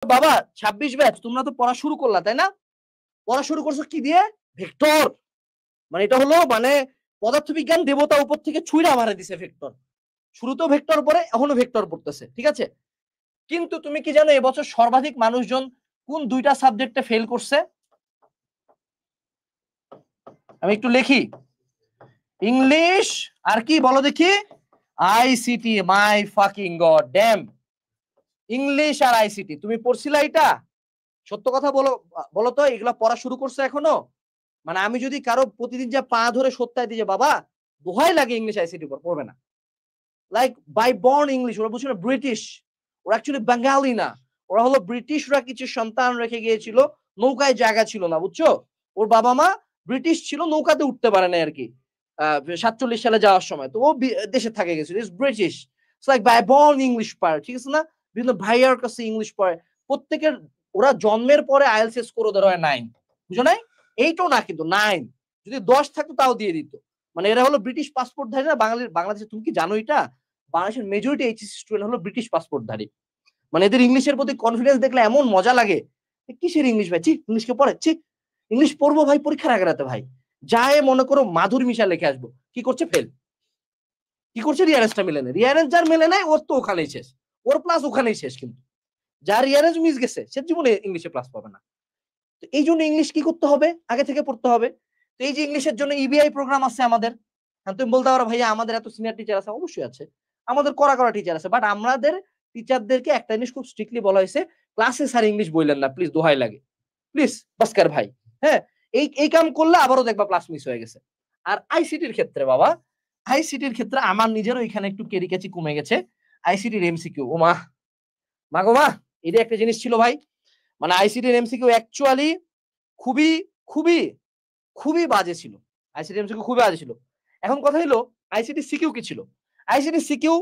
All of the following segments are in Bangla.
বাবা 26 ব্যাচ তোমরা তো পড়া শুরু করলা তাই না? পড়া শুরু করছো কি দিয়ে? ভেক্টর। মানে এটা হলো মানে পদার্থবিজ্ঞান দেবতা উপর থেকে ছুঁড়া মারা দিছে ভেক্টর। শুরুতেও ভেক্টর পড়ে, এখনো ভেক্টর পড়তেছে, ঠিক আছে? কিন্তু তুমি কি জানো এবছর সর্বাধিক মানুষজন কোন দুইটা সাবজেক্টে ফেল করছে? আমি একটু লিখি, ইংলিশ আর কি বলো দেখি, আইসিটি। মাই ফাকিং গড ড্যাম, ইংলিশ আর আইসিটি। তুমি পড়ছিলা এটা? সত্য কথা বলো, বলো তো এগুলা পড়া শুরু করছে এখনো? মানে আমি যদি কারো প্রতিদিন যা পা ধরে সত্যায় দিই যে বাবা দোহাই লাগে ইংলিশ আইসিটি পড়বে না, লাইক বাই বর্ন ইংলিশ, ওরা বুঝছো না ব্রিটিশ, ওরা অ্যাকচুয়ালি বাঙালি না, ওরা হলো ব্রিটিশরা কিছু সন্তান রেখে গিয়েছিল, নৌকায় জায়গা ছিল না, বুঝছো? ওর বাবা মা ব্রিটিশ ছিল, নৌকাতে উঠতে পারে না আর কি 47 সালে যাওয়ার সময়, তো ও দেশে থাকে গেছিল, is British, like by born English পারে, ঠিক আছে না? বিভিন্ন ভাইয়ার কাছে ইংলিশ পড়ে প্রত্যেকের, ওরা জন্মের পরে আইএলটিএস স্কোর ওদের হয় 9, বুঝো নাই? 8ও না কিন্তু 9, যদি 10 থাকতো তাও দিয়ে দিত। মানে এরা হলো ব্রিটিশ পাসপোর্টধারী না বাংলাদেশে, তুমি কি জানো এটা? বাংলাদেশের মেজরিটি এইচএসসি স্টুডেন্ট হলো ব্রিটিশ পাসপোর্টধারী। মানে এদের ইংলিশের প্রতি কনফিডেন্স দেখলে এমন মজা লাগে, কিসের ইংলিশ ভাই, ছি ইংলিশকে পড়ে, ছি ইংলিশ পড়বো ভাই পরীক্ষার আগে রাতে ভাই, যায় মনে করো মাধুর মিশা লিখে আসবো, কি করছে ফেল, কি করছে রিয়ারেন্সটা মেলে নেই, রিয়ারেন্স যার মেলে নাই ওর তো ওখানেই শেষ, ওর প্লাস ওখানেই শেষ, কিন্তু যার রিয়ারেন্স মিস গেছে সে জীবনে ইংলিশে প্লাস পাবে না। তো এই জন্য ইংলিশ কি করতে হবে, আগে থেকে পড়তে হবে। তো এই যে ইংলিশের জন্য ইবিআই প্রোগ্রাম আছে আমাদের, তুমি বলতে পারো ভাইয়া আমাদের এত সিনিয়র টিচার আছে, অবশ্যই আছে, আমাদের কড়া কড়া টিচার আছে, বাট আমাদের টিচারদেরকে একটা জিনিস খুব স্ট্রিক্টলি বলা হয়েছে, ক্লাসে স্যার ইংলিশ বললেন না প্লিজ, দোহাই লাগে প্লিজ বাস্কার ভাই। হ্যাঁ, এই কাম করলে আবারও দেখবা ক্লাস মিস হয়ে গেছে। আর আইসিটির ক্ষেত্রে বাবা, আইসিটির ক্ষেত্রে আমার নিজেরও এখানে একটু কেরিকাচি কমে গেছে। আইসিটির এমসিকিউ, ও মা, মা গো মা, এটা একটা জিনিস ছিল ভাই, মানে আইসিটির এমসিকিউ অ্যাকচুয়ালি খুবই খুবই খুবই বাজে ছিল, আইসিটি এমসিকিউ খুবই বাজে ছিল। এখন কথা হলো আইসিটি সিকিউ কি ছিল? আইসিটি সিকিউ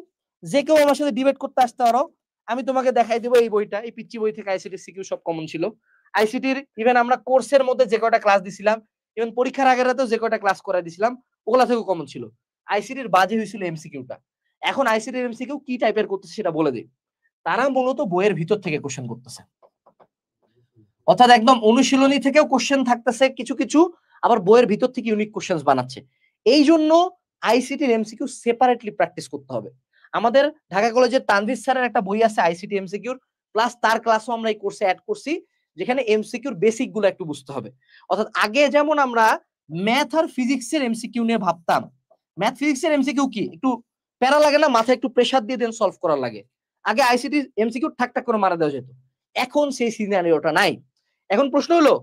যে কেউ আমার সাথে ডিবেট করতে আসতে পারো, আমি তোমাকে দেখাই দেবো এই বইটা, এই পিচ্চি বই থেকে আইসিটি সিকিউ সব কমন ছিল। আইসিটির ইভেন আমরা কোর্সের মধ্যে যে কয়টা ক্লাস দিছিলাম, ইভেন পরীক্ষার আগের রাতেও যে কয়টা ক্লাস করাই দিছিলাম, ওগুলা থেকেও কমন ছিল। আইসিটির বাজে হয়েছিল এমসিকিউটা। এখন আইসিটির এমসিকিউ কি টাইপের করতেছে সেটা বলে দিই। তারা মূলত বইয়ের ভিতর থেকে কোশ্চেন করতেছে, অর্থাৎ একদম অনুশীলনী থেকেও কোশ্চেন থাকতেছে কিছু কিছু, আবার বইয়ের ভিতর থেকে ইউনিক কোশ্চেন বানাচ্ছে। এই জন্য আইসিটির এমসিকিউ সেপারেটলি প্র্যাকটিস করতে হবে। আমাদের ঢাকা কলেজের তানভীর স্যারের একটা বই আছে আইসিটি এমসিকিউর, প্লাস তার ক্লাসও আমরা এই কোর্সে অ্যাড করছি, যেখানে এমসিকিউর বেসিক গুলো একটু বুঝতে হবে। অর্থাৎ আগে যেমন আমরা ম্যাথ আর ফিজিক্সের এমসিকিউ নিয়ে ভাবতাম, ম্যাথ ফিজিক্সের এমসিকিউ কি একটু প্যারা লাগে না, মাথায় একটু প্রেসার দিয়ে দেন সলভ করা লাগে, আগে আইসিটি এমসিকিউ ঠাক ঠাক করে মারা দেওয়া যেত। এখন সেই সিনারিওটা নাই। এখন প্রশ্ন হলো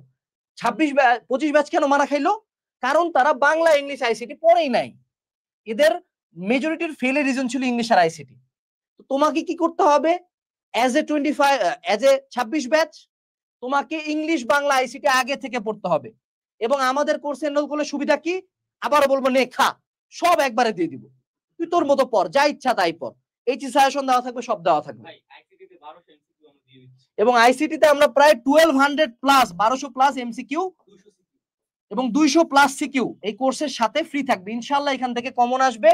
25 ব্যাচ কেন মারা খাইলো? কারণ তারা বাংলা ইংলিশ আইসিটি পড়েই নাই, এদের মেজরিটির ফেলের রিজন ছিল ইংলিশ আর আইসিটি। তো তোমাকে কি করতে হবে, অ্যাজ এ 26 ব্যাচ তোমাকে ইংলিশ বাংলা আইসিটি আগে থেকে পড়তে হবে। এবং আমাদের কোর্সে এনরোল করলে সুবিধা কি, আবারও বলবো নে খা, সব একবারে দিয়ে দিব, তুই তোর মতো পড়, যা ইচ্ছা তাই পড়, এই সাজেশন দেওয়া থাকবে, সব দেওয়া থাকবে। এবং আইসিটিতে আমরা প্রায় 1200 প্লাস 1200 প্লাস এমসিকিউ এবং 200 প্লাস সিকিউ এই কোর্সের সাথে ফ্রি থাকবে ইনশাআল্লাহ, এখান থেকে কমন আসবে।